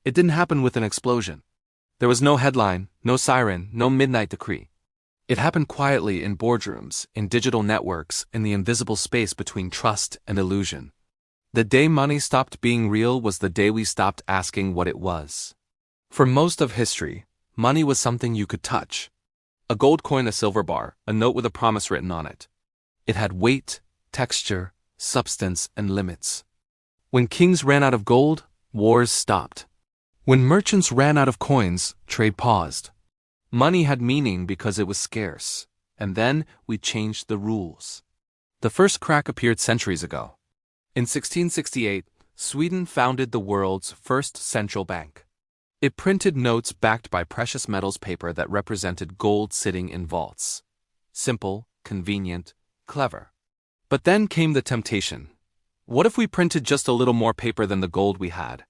It didn't happen with an explosion. There was no headline, no siren, no midnight decree. It happened quietly in boardrooms, in digital networks, in the invisible space between trust and illusion. The day money stopped being real was the day we stopped asking what it was. For most of history, money was something you could touch. A gold coin, a silver bar, a note with a promise written on it. It had weight, texture, substance, and limits. When kings ran out of gold, wars stopped. When merchants ran out of coins, trade paused. Money had meaning because it was scarce, and then we changed the rules. The first crack appeared centuries ago. In 1668, Sweden founded the world's first central bank. It printed notes backed by precious metals paper that represented gold sitting in vaults. Simple, convenient, clever. But then came the temptation. What if we printed just a little more paper than the gold we had?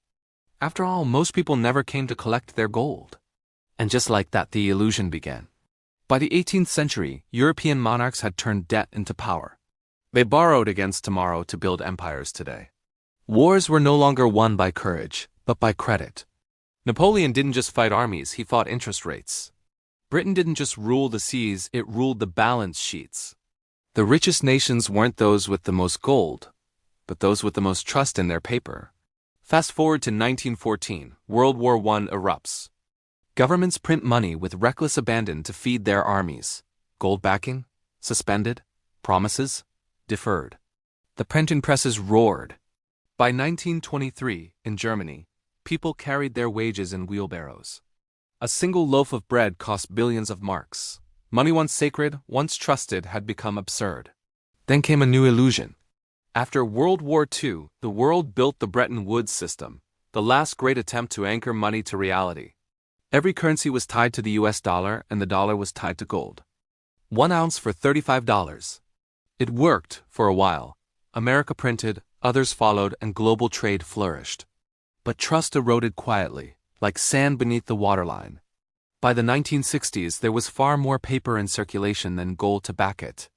After all, most people never came to collect their gold. And just like that, the illusion began. By the 18th century, European monarchs had turned debt into power. They borrowed against tomorrow to build empires today. Wars were no longer won by courage, but by credit. Napoleon didn't just fight armies, he fought interest rates. Britain didn't just rule the seas, it ruled the balance sheets. The richest nations weren't those with the most gold, but those with the most trust in their paper. Fast forward to 1914, World War I erupts. Governments print money with reckless abandon to feed their armies. Gold backing? Suspended? Promises? Deferred. The printing presses roared. By 1923, in Germany, people carried their wages in wheelbarrows. A single loaf of bread cost billions of marks. Money once sacred, once trusted, had become absurd. Then came a new illusion. After World War II, the world built the Bretton Woods system, the last great attempt to anchor money to reality. Every currency was tied to the US dollar, and the dollar was tied to gold. 1 ounce for $35. It worked for a while. America printed, others followed, and global trade flourished. But trust eroded quietly, like sand beneath the waterline. By the 1960s, there was far more paper in circulation than gold to back it.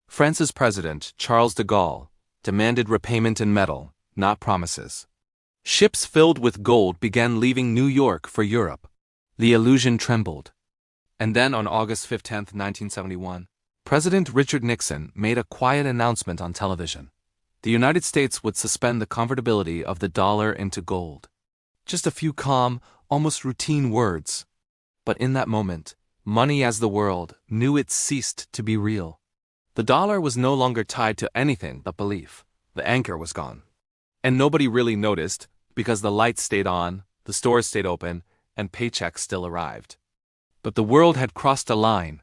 France's president, Charles de Gaulle, demanded repayment in metal, not promises. Ships filled with gold began leaving New York for Europe. The illusion trembled. And then on August 15, 1971, President Richard Nixon made a quiet announcement on television. The United States would suspend the convertibility of the dollar into gold. Just a few calm, almost routine words. But in that moment, money as the world knew it ceased to be real. The dollar was no longer tied to anything but belief. The anchor was gone. And nobody really noticed, because the lights stayed on, the stores stayed open, and paychecks still arrived. But the world had crossed a line.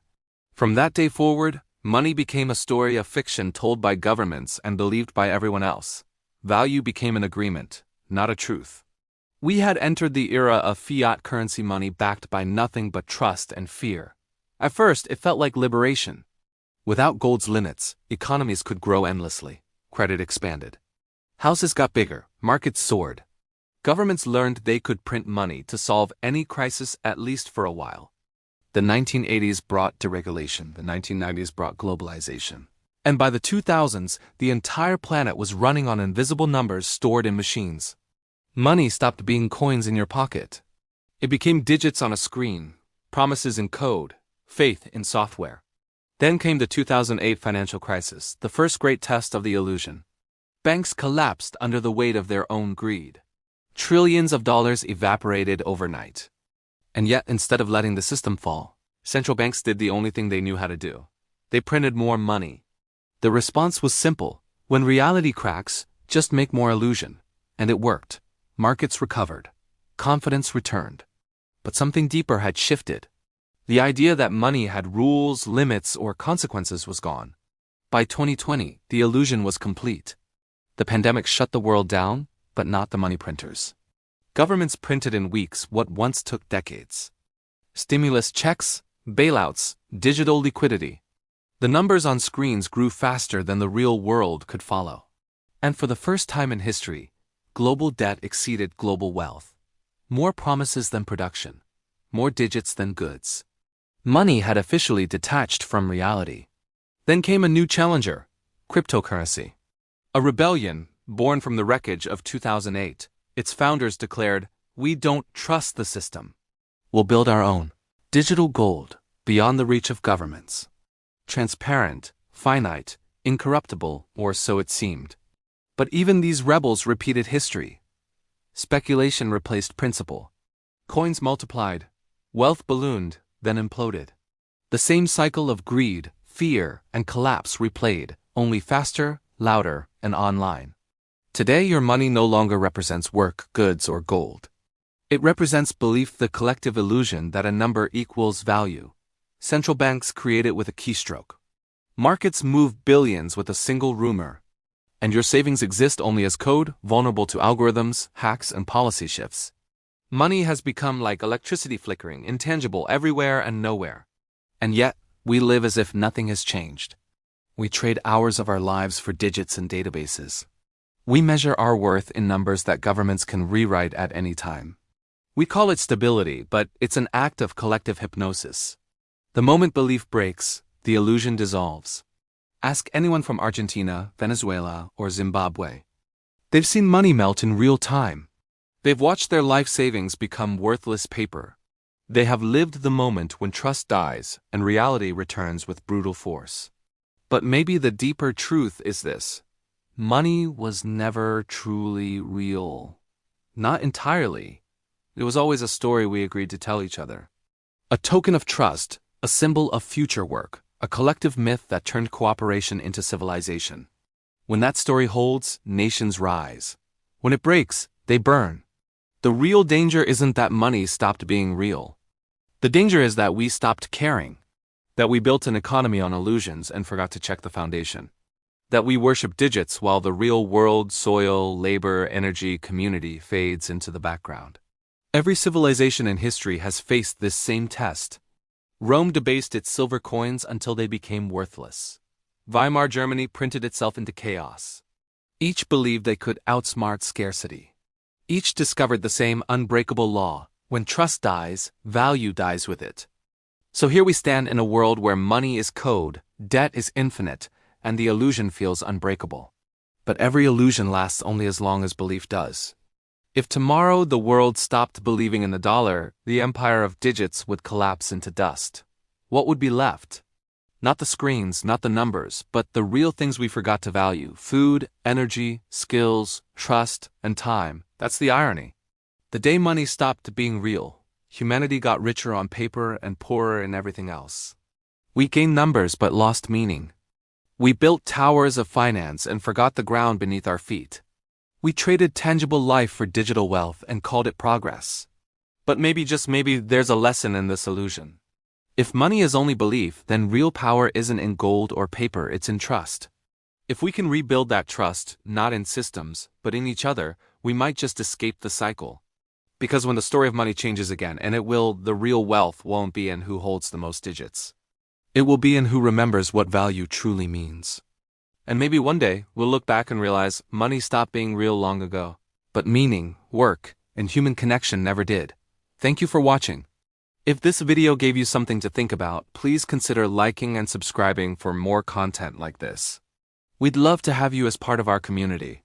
From that day forward, money became a story of fiction told by governments and believed by everyone else. Value became an agreement, not a truth. We had entered the era of fiat currency money backed by nothing but trust and fear. At first, it felt like liberation. Without gold's limits, economies could grow endlessly. Credit expanded. Houses got bigger, markets soared. Governments learned they could print money to solve any crisis, at least for a while. The 1980s brought deregulation, the 1990s brought globalization. And by the 2000s, the entire planet was running on invisible numbers stored in machines. Money stopped being coins in your pocket. It became digits on a screen, promises in code, faith in software. Then came the 2008 financial crisis, the first great test of the illusion. Banks collapsed under the weight of their own greed. Trillions of dollars evaporated overnight. And yet, instead of letting the system fall, central banks did the only thing they knew how to do. They printed more money. The response was simple. When reality cracks, just make more illusion. And it worked. Markets recovered. Confidence returned. But something deeper had shifted. The idea that money had rules, limits, or consequences was gone. By 2020, the illusion was complete. The pandemic shut the world down, but not the money printers. Governments printed in weeks what once took decades. Stimulus checks, bailouts, digital liquidity. The numbers on screens grew faster than the real world could follow. And for the first time in history, global debt exceeded global wealth. More promises than production. More digits than goods. Money had officially detached from reality. Then came a new challenger, cryptocurrency. A rebellion, born from the wreckage of 2008, its founders declared, We don't trust the system. We'll build our own. Digital gold, beyond the reach of governments. Transparent, finite, incorruptible, or so it seemed. But even these rebels repeated history. Speculation replaced principle. Coins multiplied. Wealth ballooned, then imploded. The same cycle of greed, fear, and collapse replayed, only faster, louder, and online. Today your money no longer represents work, goods, or gold. It represents belief, the collective illusion that a number equals value. Central banks create it with a keystroke. Markets move billions with a single rumor. And your savings exist only as code, vulnerable to algorithms, hacks, and policy shifts. Money has become like electricity, flickering, intangible, everywhere and nowhere. And yet, we live as if nothing has changed. We trade hours of our lives for digits and databases. We measure our worth in numbers that governments can rewrite at any time. We call it stability, but it's an act of collective hypnosis. The moment belief breaks, the illusion dissolves. Ask anyone from Argentina, Venezuela, or Zimbabwe. They've seen money melt in real time. They've watched their life savings become worthless paper. They have lived the moment when trust dies and reality returns with brutal force. But maybe the deeper truth is this: money was never truly real. Not entirely. It was always a story we agreed to tell each other. A token of trust, a symbol of future work, a collective myth that turned cooperation into civilization. When that story holds, nations rise. When it breaks, they burn. The real danger isn't that money stopped being real. The danger is that we stopped caring. That we built an economy on illusions and forgot to check the foundation. That we worship digits while the real world, soil, labor, energy, community fades into the background. Every civilization in history has faced this same test. Rome debased its silver coins until they became worthless. Weimar Germany printed itself into chaos. Each believed they could outsmart scarcity. Each discovered the same unbreakable law: when trust dies, value dies with it. So here we stand in a world where money is code, debt is infinite, and the illusion feels unbreakable. But every illusion lasts only as long as belief does. If tomorrow the world stopped believing in the dollar, the empire of digits would collapse into dust. What would be left? Not the screens, not the numbers, but the real things we forgot to value: food, energy, skills, trust, and time. That's the irony. The day money stopped being real, humanity got richer on paper and poorer in everything else. We gained numbers but lost meaning. We built towers of finance and forgot the ground beneath our feet. We traded tangible life for digital wealth and called it progress. But maybe, just maybe, there's a lesson in this illusion. If money is only belief, then real power isn't in gold or paper, it's in trust. If we can rebuild that trust, not in systems, but in each other, we might just escape the cycle. Because when the story of money changes again, and it will, the real wealth won't be in who holds the most digits. It will be in who remembers what value truly means. And maybe one day, we'll look back and realize money stopped being real long ago. But meaning, work, and human connection never did. Thank you for watching. If this video gave you something to think about, please consider liking and subscribing for more content like this. We'd love to have you as part of our community.